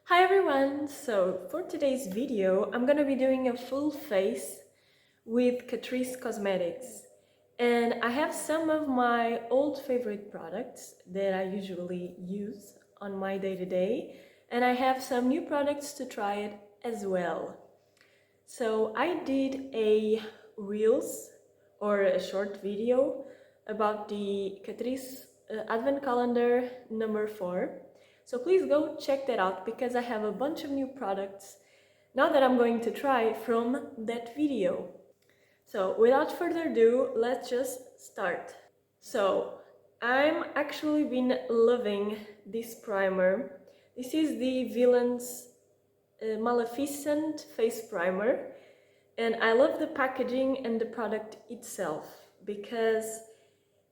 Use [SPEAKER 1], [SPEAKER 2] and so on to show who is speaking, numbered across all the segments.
[SPEAKER 1] Hi everyone! So for today's video, I'm gonna be doing a full face with Catrice Cosmetics. And I have some of my old favorite products that I usually use on my day-to-day. And I have some new products to try it as well. So I did a Reels or a short video about the Catrice Advent Calendar number 4. So please go check that out because I have a bunch of new products now that I'm going to try from that video. So without further ado, let's just start. So I'm actually been loving this primer. This is the Villains Maleficent Face Primer. And I love the packaging and the product itself because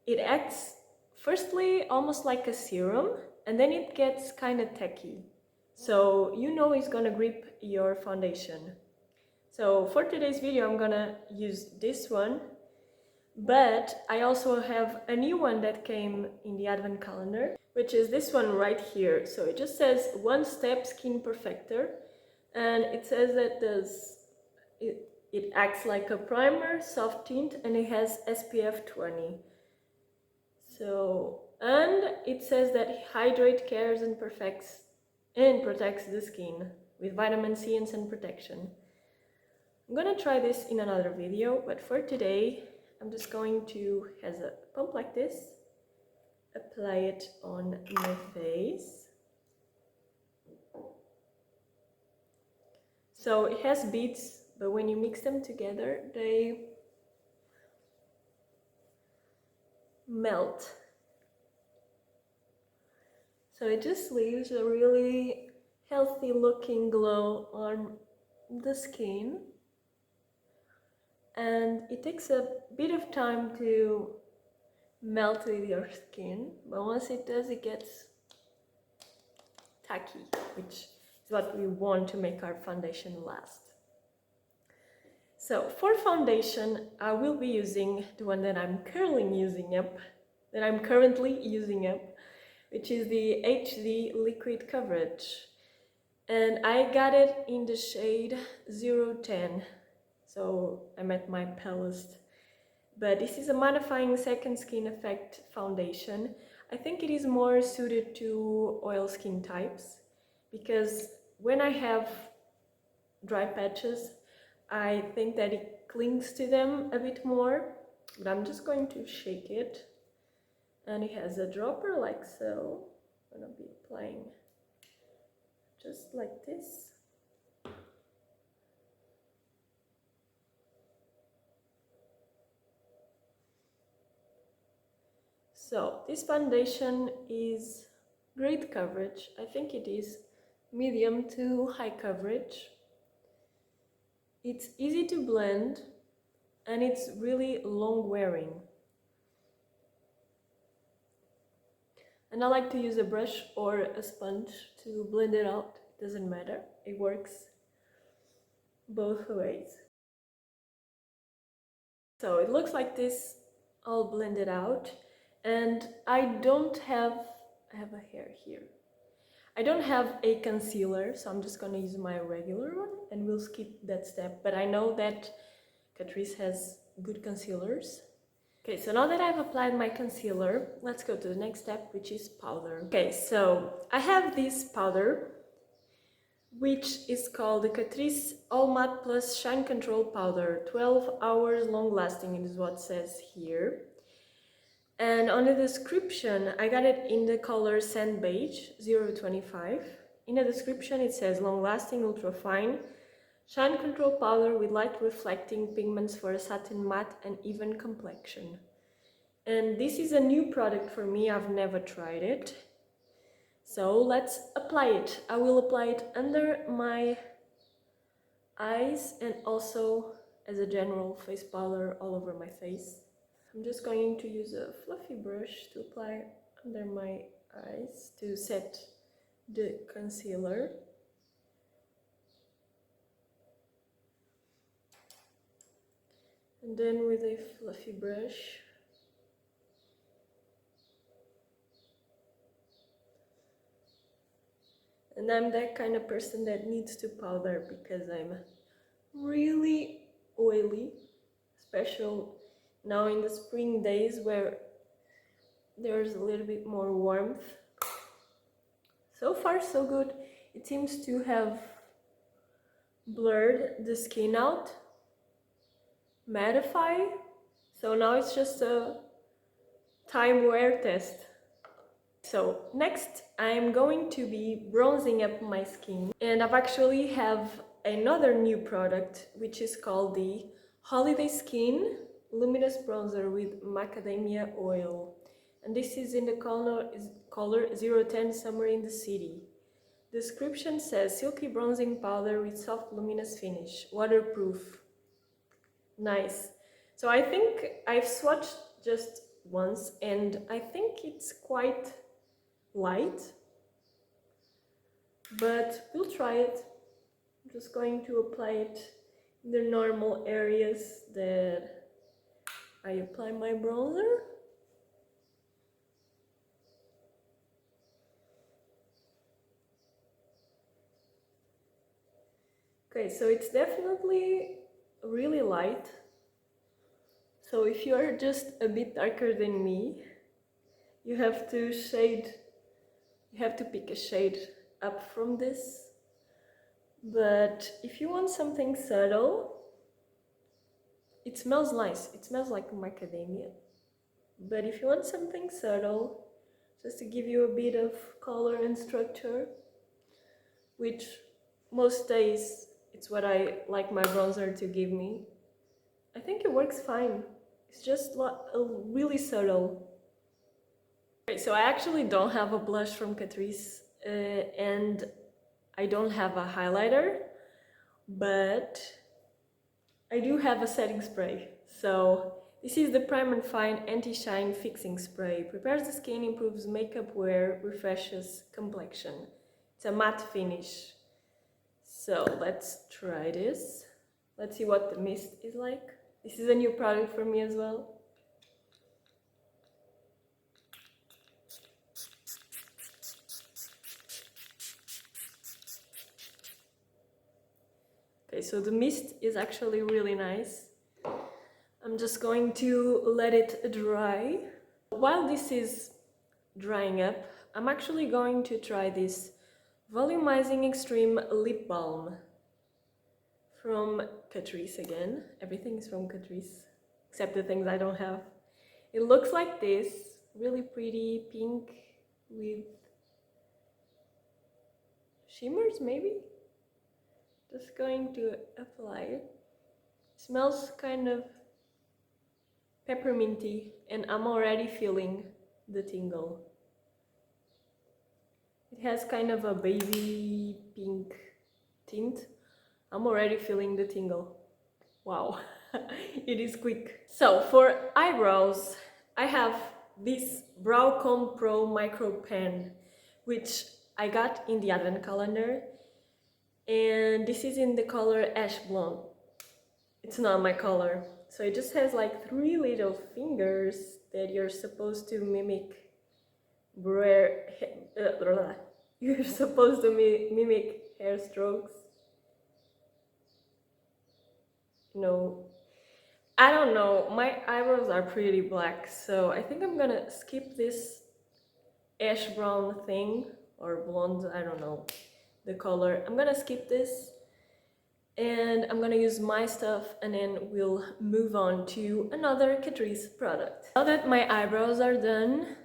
[SPEAKER 1] it acts firstly almost like a serum and then it gets kind of tacky. So you know it's gonna grip your foundation. So for today's video I'm gonna use this one, but I also have a new one that came in the advent calendar, which is this one right here. So it just says One Step Skin Perfector, and it says that it acts like a primer, soft tint, and it has SPF 20. So, and it says that it hydrates, cares, and protects the skin with vitamin C and sun protection. I'm gonna try this in another video, but for today, I'm just going to, has a pump like this, apply it on my face. So it has beads, but when you mix them together, they melt. So it just leaves a really healthy looking glow on the skin. And it takes a bit of time to melt with your skin, but once it does, it gets tacky, which is what we want to make our foundation last. So for foundation, I will be using the one that I'm currently using up, which is the HD Liquid Coverage. And I got it in the shade 010, so I'm at my palest. But this is a mattifying second skin effect foundation. I think it is more suited to oil skin types because when I have dry patches, I think that it clings to them a bit more. But I'm just going to shake it, and it has a dropper like so. I'm gonna be applying just like this. So this foundation is great coverage. I think it is medium to high coverage. It's easy to blend and it's really long wearing. And I like to use a brush or a sponge to blend it out. It doesn't matter. It works both ways. So it looks like this all blended out, and I have a hair here. I don't have a concealer, so I'm just gonna use my regular one and we'll skip that step. But I know that Catrice has good concealers. Okay, so now that I've applied my concealer, let's go to the next step, which is powder. Okay, so I have this powder, which is called the Catrice All Matte Plus Shine Control Powder. 12 hours long lasting is what it says here. And on the description, I got it in the color Sand Beige 025. In the description it says long lasting, ultra fine, shine control powder with light reflecting pigments for a satin matte and even complexion. And this is a new product for me, I've never tried it. So let's apply it. I will apply it under my eyes and also as a general face powder all over my face. I'm just going to use a fluffy brush to apply under my eyes to set the concealer. And then with a fluffy brush, And I'm that kind of person that needs to powder because I'm really oily, especially now in the spring days where there's a little bit more warmth. So far so good. It seems to have blurred the skin out, mattify. So now it's just a time wear test. So next I'm going to be bronzing up my skin, and I've actually have another new product which is called the Holiday Skin Luminous Bronzer with Macadamia Oil, and this is in the color 010 Summer in the City. Description says silky bronzing powder with soft luminous finish, waterproof. Nice. So I think I've swatched just once and I think it's quite light, but we'll try it. I'm just going to apply it in the normal areas that I apply my bronzer. Okay, so it's definitely really light. So if you are just a bit darker than me, you have to pick a shade up from this. But if you want something subtle, it smells nice. It smells like macadamia. But if you want something subtle, just to give you a bit of color and structure, which most days it's what I like my bronzer to give me, I think it works fine. It's just really subtle. Okay, so I actually don't have a blush from Catrice and I don't have a highlighter, but I do have a setting spray. So this is the Prime and Fine Anti-Shine Fixing Spray. Prepares the skin, improves makeup wear, refreshes complexion. It's a matte finish. So let's try this. Let's see what the mist is like. This is a new product for me as well. Okay, so the mist is actually really nice. I'm just going to let it dry. While this is drying up, I'm actually going to try this Volumizing Extreme Lip Balm from Catrice again. Everything is from Catrice, except the things I don't have. It looks like this, really pretty pink with shimmers maybe? Just going to apply it. Smells kind of pepperminty and I'm already feeling the tingle. It has kind of a baby pink tint. I'm already feeling the tingle. Wow, it is quick. So for eyebrows, I have this Brow Comb Pro Micro Pen, which I got in the advent calendar. And this is in the color Ash Blonde. It's not my color. So it just has like 3 little fingers that you're supposed to mimic you're supposed to mimic hair strokes. No, I don't know. My eyebrows are pretty black, so I think I'm gonna skip this ash brown thing or blonde. I don't know the color. I'm gonna skip this and I'm gonna use my stuff and then we'll move on to another Catrice product. Now that my eyebrows are done,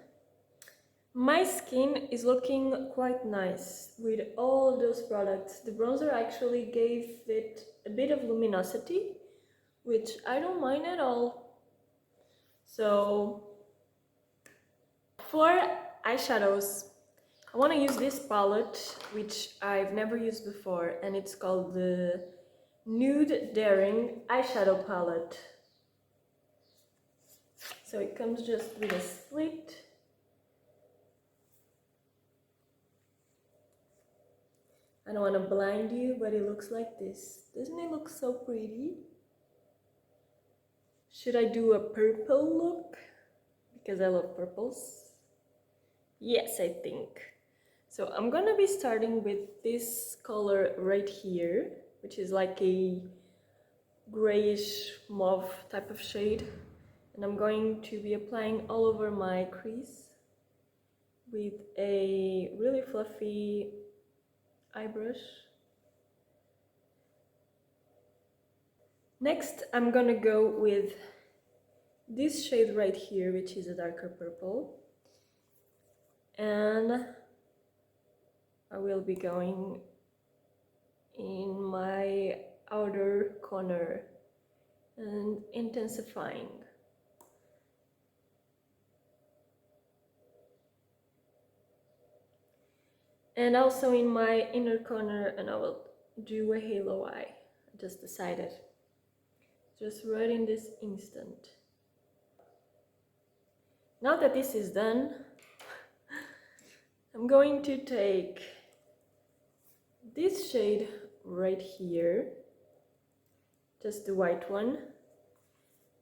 [SPEAKER 1] my skin is looking quite nice with all those products. The bronzer actually gave it a bit of luminosity, which I don't mind at all. So for eyeshadows, I want to use this palette, which I've never used before, and it's called the Nude Daring Eyeshadow Palette. So it comes just with a slit. I don't want to blind you, but it looks like this. Doesn't it look so pretty? Should I do a purple look? Because I love purples. Yes, I think. So I'm gonna be starting with this color right here, which is like a grayish mauve type of shade, and I'm going to be applying all over my crease with a really fluffy eye brush. Next, I'm gonna go with this shade right here, which is a darker purple, and I will be going in my outer corner and intensifying. And also in my inner corner, and I will do a halo eye. I just decided. Just right in this instant. Now that this is done, I'm going to take this shade right here, just the white one.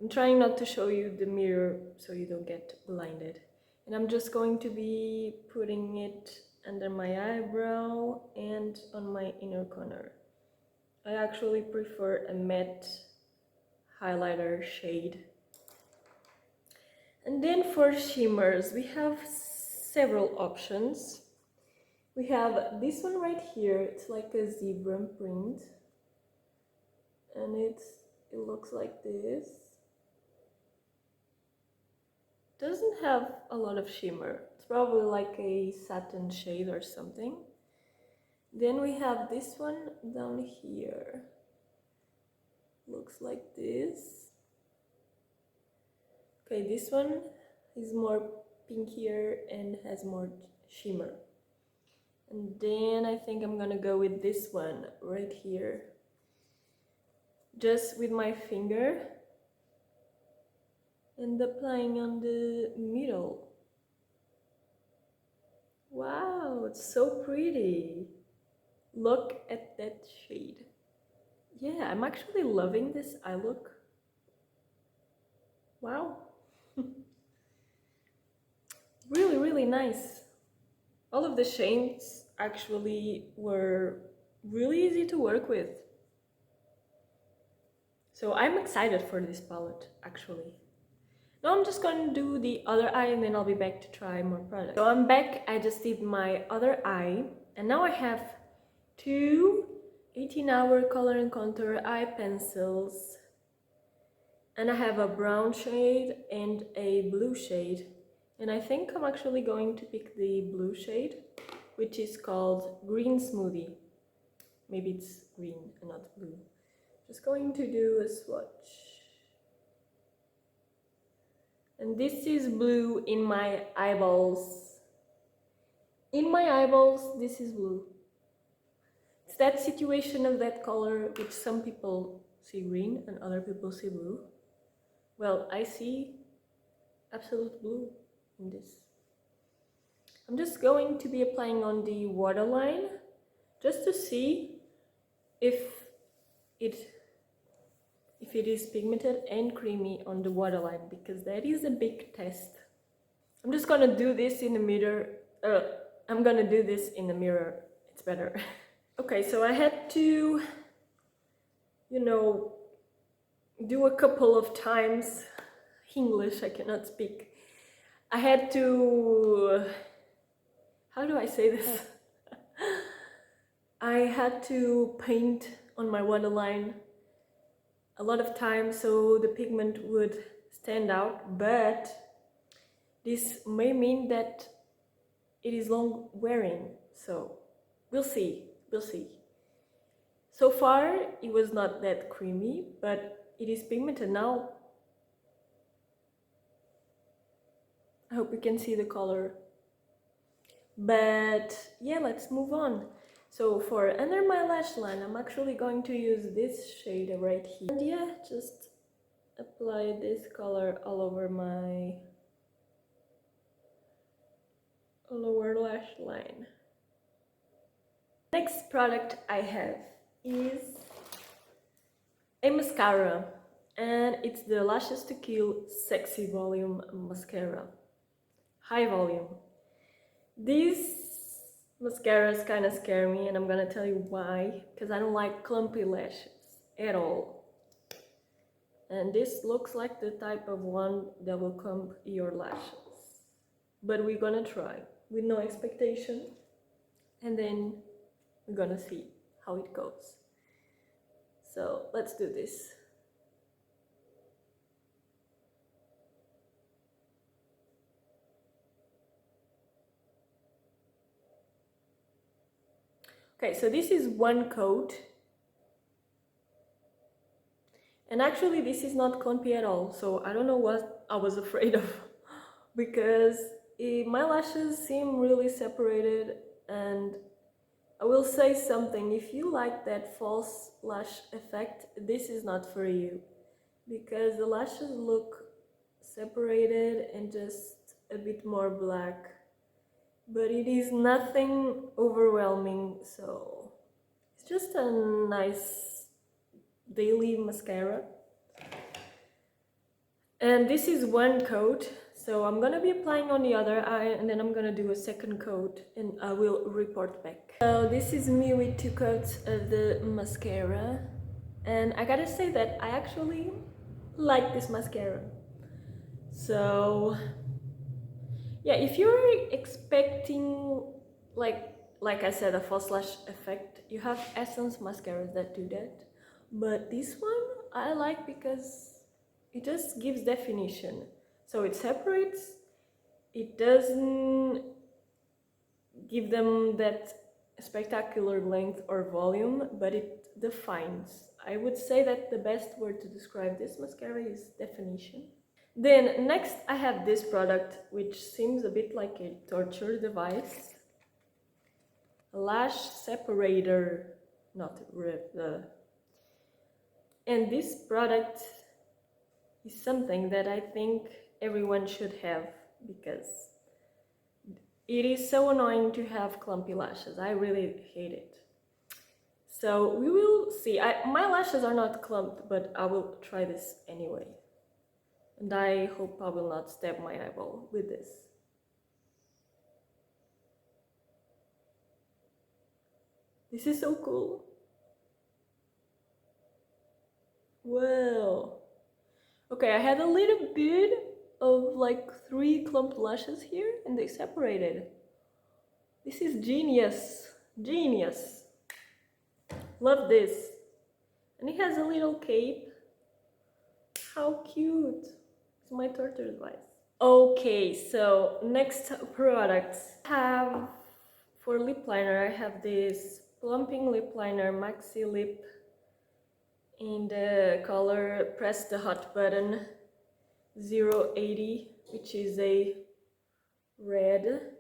[SPEAKER 1] I'm trying not to show you the mirror so you don't get blinded. And I'm just going to be putting it under my eyebrow and on my inner corner. I actually prefer a matte highlighter shade. And then for shimmers, we have several options. We have this one right here. It's like a zebra print, and it looks like this. Doesn't have a lot of shimmer. It's probably like a satin shade or something. Then we have this one down here. Looks like this. Okay, this one is more pinkier and has more shimmer. And then I think I'm gonna go with this one right here. Just with my finger and applying on the middle. Wow, it's so pretty. Look at that shade. Yeah, I'm actually loving this eye look. Wow. Really, really nice. All of the shades actually were really easy to work with. So I'm excited for this palette, actually. Now I'm just going to do the other eye and then I'll be back to try more products. So I'm back, I just did my other eye, and now I have two 18-hour color and contour eye pencils. And I have a brown shade and a blue shade. And I think I'm actually going to pick the blue shade, which is called Green Smoothie. Maybe it's green and not blue. Just going to do a swatch. And this is blue in my eyeballs. In my eyeballs, this is blue. It's that situation of that color which some people see green and other people see blue. Well, I see absolute blue in this. I'm just going to be applying on the waterline just to see if it is pigmented and creamy on the waterline, because that is a big test. I'm just gonna do this in the mirror. I'm gonna do this in the mirror. It's better. Okay, so I had to, do a couple of times. English, I cannot speak. I had to, how do I say this? I had to paint on my waterline a lot of times so the pigment would stand out, but this may mean that it is long wearing, so we'll see. So far it was not that creamy, but it is pigmented now. I hope you can see the color. But yeah, let's move on. So for under my lash line, I'm actually going to use this shade right here. And yeah, just apply this color all over my lower lash line. Next product I have is a mascara, and it's the Lashes to Kill Sexy Volume Mascara. High volume. This Mascaras kind of scare me, and I'm gonna tell you why. Because I don't like clumpy lashes at all. And this looks like the type of one that will clump your lashes. But we're gonna try with no expectation, and then we're gonna see how it goes. So let's do this. Okay, so this is one coat. And actually this is not clumpy at all, so I don't know what I was afraid of because my lashes seem really separated. And I will say something, if you like that false lash effect, this is not for you, because the lashes look separated and just a bit more black, but it is nothing overwhelming, so it's just a nice daily mascara. And this is one coat, so I'm gonna be applying on the other eye, and then I'm gonna do a second coat and I will report back. So this is me with 2 coats of the mascara, and I gotta say that I actually like this mascara. So yeah, if you're expecting like I said, a false lash effect, you have Essence mascaras that do that, but this one I like because it just gives definition. So it separates, it doesn't give them that spectacular length or volume, but it defines. I would say that the best word to describe this mascara is definition. Then next I have this product, which seems a bit like a torture device. Lash separator, and this product is something that I think everyone should have, because it is so annoying to have clumpy lashes. I really hate it. So we will see. My lashes are not clumped, but I will try this anyway. And I hope I will not stab my eyeball with this. This is so cool. Whoa. Okay, I had a little bit of like 3 clumped lashes here, and they separated. This is genius. Genius. Love this. And it has a little cape. How cute. It's my torture device. Okay, so next products. For lip liner, I have this plumping lip liner Maxi Lip in the color Press the Hot Button 080, which is a red.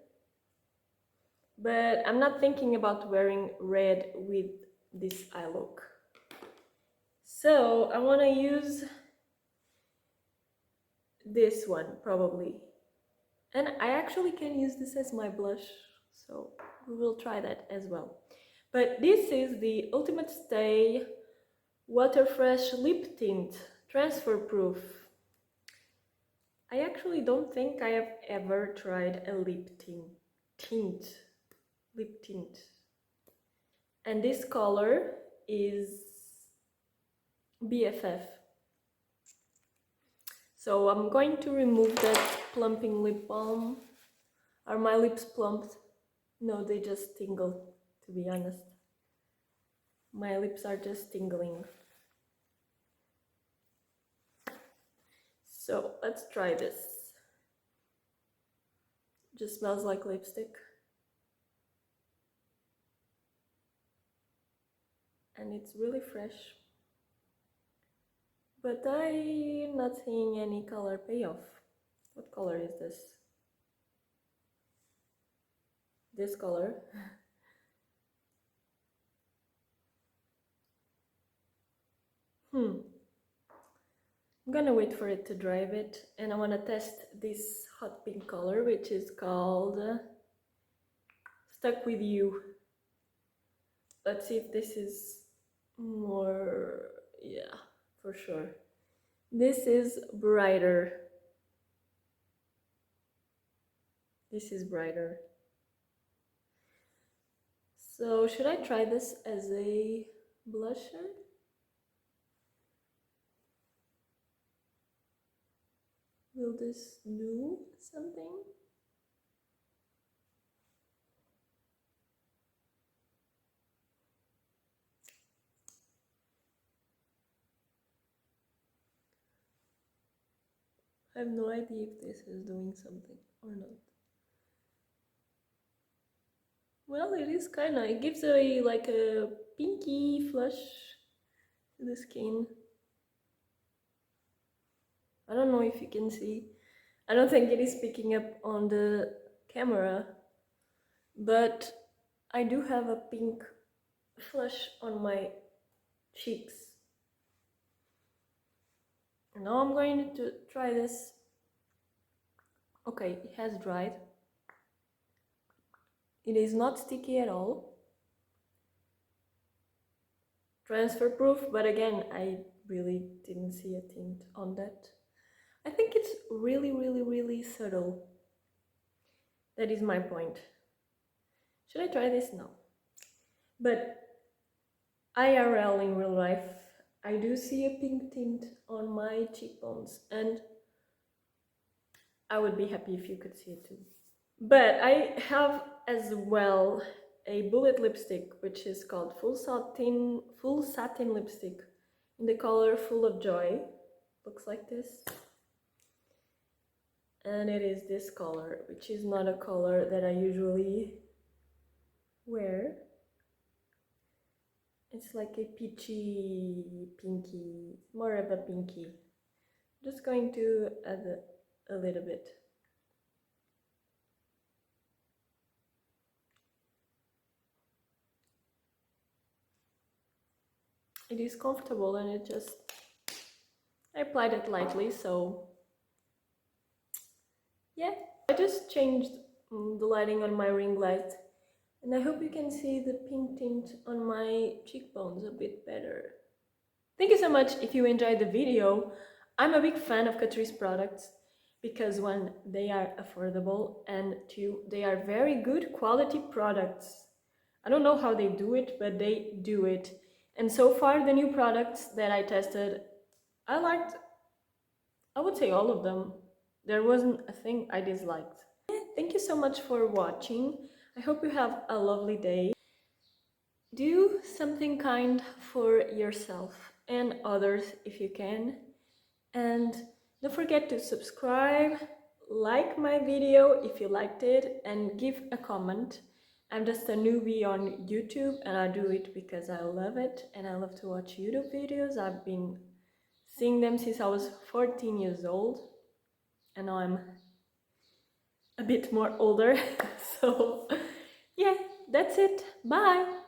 [SPEAKER 1] But I'm not thinking about wearing red with this eye look. So I want to use this one probably. And I actually can use this as my blush, so we will try that as well. But this is the Ultimate Stay Water Fresh Lip Tint, transfer proof. I actually don't think I have ever tried a lip tint. And this color is BFF. So I'm going to remove that plumping lip balm. Are my lips plumped? No, they just tingle, to be honest. My lips are just tingling. So let's try this. Just smells like lipstick. And it's really fresh. But I'm not seeing any color payoff. What color is this? This color. I'm gonna wait for it to dry a bit, and I wanna test this hot pink color, which is called Stuck With You. Let's see if this is more, yeah, for sure. This is brighter. This is brighter. So should I try this as a blusher? Will this do something? I have no idea if this is doing something or not. Well, it is kinda, it gives a like a pinky flush to the skin. I don't know if you can see. I don't think it is picking up on the camera, but I do have a pink flush on my cheeks. And now I'm going to try this. Okay, it has dried. It is not sticky at all. Transfer proof, but again, I really didn't see a tint on that. I think it's really subtle. That is my point. Should I try this? No. But IRL in real life, I do see a pink tint on my cheekbones, and I would be happy if you could see it too. But I have as well a bullet lipstick, which is called full satin lipstick in the color Full of Joy. Looks like this. And it is this color, which is not a color that I usually wear. It's like a peachy, pinky, more of a pinky. I'm just going to add a little bit. It is comfortable, and it just, I applied it lightly, so yeah. I just changed the lighting on my ring light, and I hope you can see the pink tint on my cheekbones a bit better. Thank you so much if you enjoyed the video. I'm a big fan of Catrice products because one, they are affordable, and two, they are very good quality products. I don't know how they do it, but they do it. And so far, the new products that I tested, I liked, I would say all of them. There wasn't a thing I disliked. Thank you so much for watching. I hope you have a lovely day. Do something kind for yourself and others if you can. And don't forget to subscribe, like my video if you liked it, and give a comment. I'm just a newbie on YouTube, and I do it because I love it and I love to watch YouTube videos. I've been seeing them since I was 14 years old, and now I'm a bit more older. So yeah, that's it. Bye!